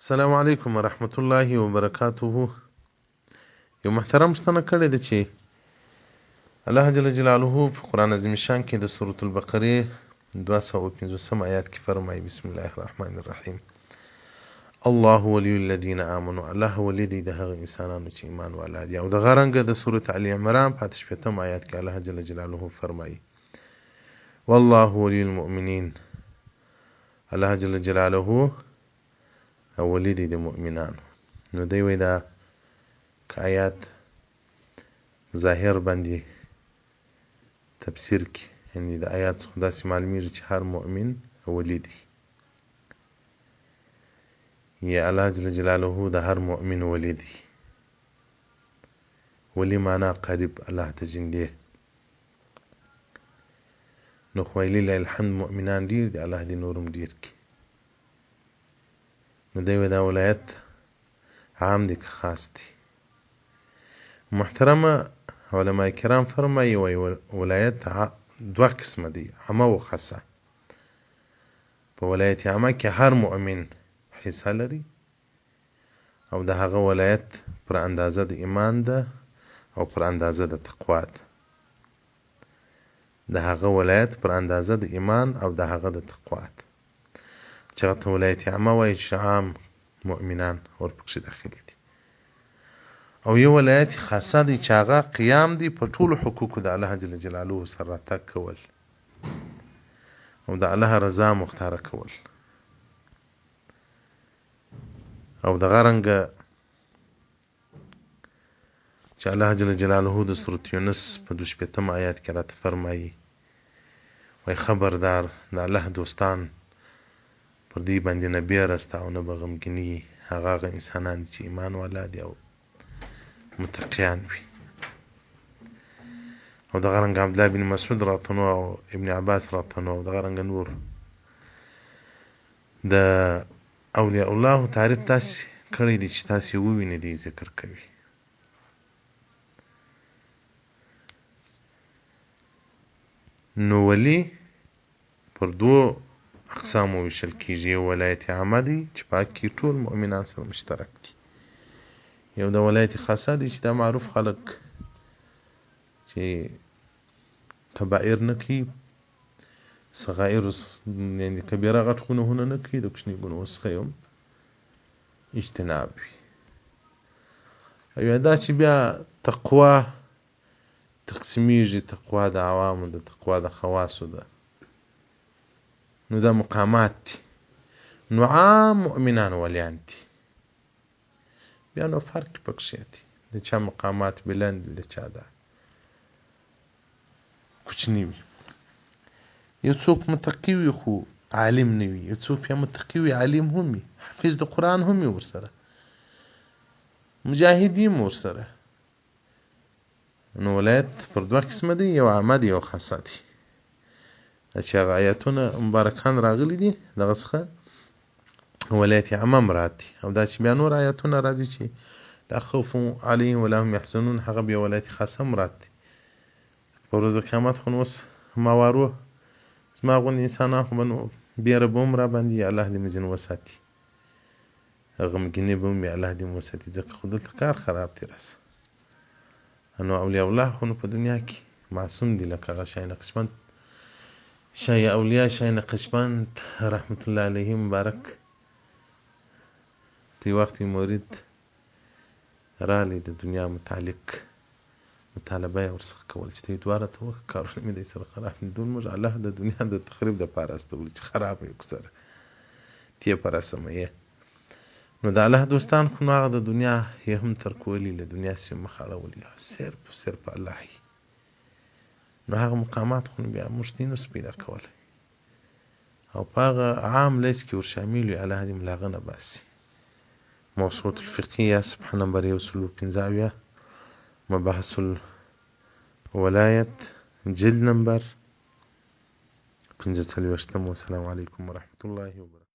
السلام علیکم ورحمت الله وبرکاته. یو محترم ستنه کړی دی چې الله جل جلاله په قرآن عظیم شان کې د سورة البقره 250 آیات کې فرمایي: بسم الله الرحمن الرحیم. الله ولی الذین آمنوا، الله ولی دی د هغه انسانانو چې ایمان والا دي. او د غرنګ د سورة آل عمران په 8 آیات کې الله جل جلاله فرمایي: والله ولی المؤمنین، الله جل جلاله اولی دی د مؤمنانو. نو دی وی دا که آیات ظاهر باندې تفسیر کی، یعنی د آیات څخه داسې معلومیږي چې هر مؤمن اولی دی، یا الله جل جلاله د هر مؤمن ولی دی. ولی معنا قریب الله ته جندې. نو خو لله الحمد مؤمنان ډیر دی، الله دې نورم ډیر کی. نو دی وی دا ولایت عام دی که خاص دی. محترمه علماء کرام فرمایي وی ولایت دوه قسمه دی، عامه و خاصه. په ولایت عامه کې هر مؤمن حصه لري، او د هغه ولایت پر اندازه د ایمان ده او پر اندازه د تقوا ده. د هغه ولایت پر اندازه د ایمان او د هغه د تقوا ده، چې هغه ولایت عامه وایي چې عام مؤمنان ورپکښې داخل دي. او یو ولایت خاصه دی چې هغه قیام دی په ټولو حقوقو د الله جل جلاله سره راتګ کول او د الله رضا مختاره کول. او دغه رنګه چې الله جل جلاله د سورة یونس په 25 آیات کې راته فرمایي: وای خبردار، د الله دوستان پر دې باندې نه بیرسته او نه به غمګیني هغه انسانان چې ایمان والا دي او متقیان وي. او دغه رنګ عبدالله بن مسعود راتنو او ابن عباس راتنو او دغه رنګ نور د اولیاء الله تعریف تاسې کړی دی چې تاسې ووینئ دی ذکر کوي. نو ولی پر دوه اقسامو ویشل کیږي. یو ولایت عامه دی چې په کې ټول مؤمنان سره مشترک دي. یو د ولایت خاصه دی چې دا معروف خلق چې کبائر نه کوي، صغائر یعنی کبیره غټ ګناهونه نه کوي، د کوچني ګناهونو څخه هم اجتناب وي. او دا چې بیا تقوا تقسیمیږي، تقوا د عوامو ده، تقوا د خواصو ده. نو دا مقامات دي. نو عام مؤمنان ولیان دي، بیا نو فرق پکښې دي. د چا مقامات بلند، د چا دا کوچني وي. یو څوک متقي وي خو عالم نه وي، یو څوک بیا متقي وي عالم هم وي، حافظ د قرآن هم وي ورسره، مجاهدین ورسره. نو ولایت پر دوه قسمه دی، یو عامه دی یو خاصه دی. چې هغه آیاتونه مبارکان راغلي دي دغه څخه ولایت عامه مراد دي. او دا چې بیا نور آیاتونه راځي چې لا خوف علیهم ولا هم یحزنون، هغه بیا ولایت خاصه مراد دي. په ورځ د قیامت خو نو اوس ماوارو زما غوندې انسانان خو به نو بیره به هم را باندې، الله دې مې ځینې وساتي، غمګیني به هم الله دې مې وساتي، ځکه خو دلته کار خراب دی راسه. نو اولیاء الله خو نو په دنیا کې معصوم دي، لکه هغه شاه نقشبند، شاه اولیاء شاه نقشبند رحمت الله علیه مبارک. تی وقتی مورید رالی د دنیا متعلق مطالبه یې ورڅخه کول چې دوی دواره ته وکړه کارونه مې دی سره خراب دي، دون موږ الله د دنیا د تخریب دپاره استولي چې خراب یې کړو سره تیې په رسمه یې. نو د الله دوستان خو نو هغه د دنیا یې هم ترکولي، له دنیا سې مخ اړولي، صرف الله یې. نو هغه مقامات خو بیا موږ دې نسو پیدا کولی، او په هغه عام لیست کې ورشامل وي. الله دې مو له هغه نه باسي. موسوعة الفقهیه صفحه نمبر 115 مباحث الولایت جلد نمبر 45. والسلام علیکم ورحمة الله وبرکاته.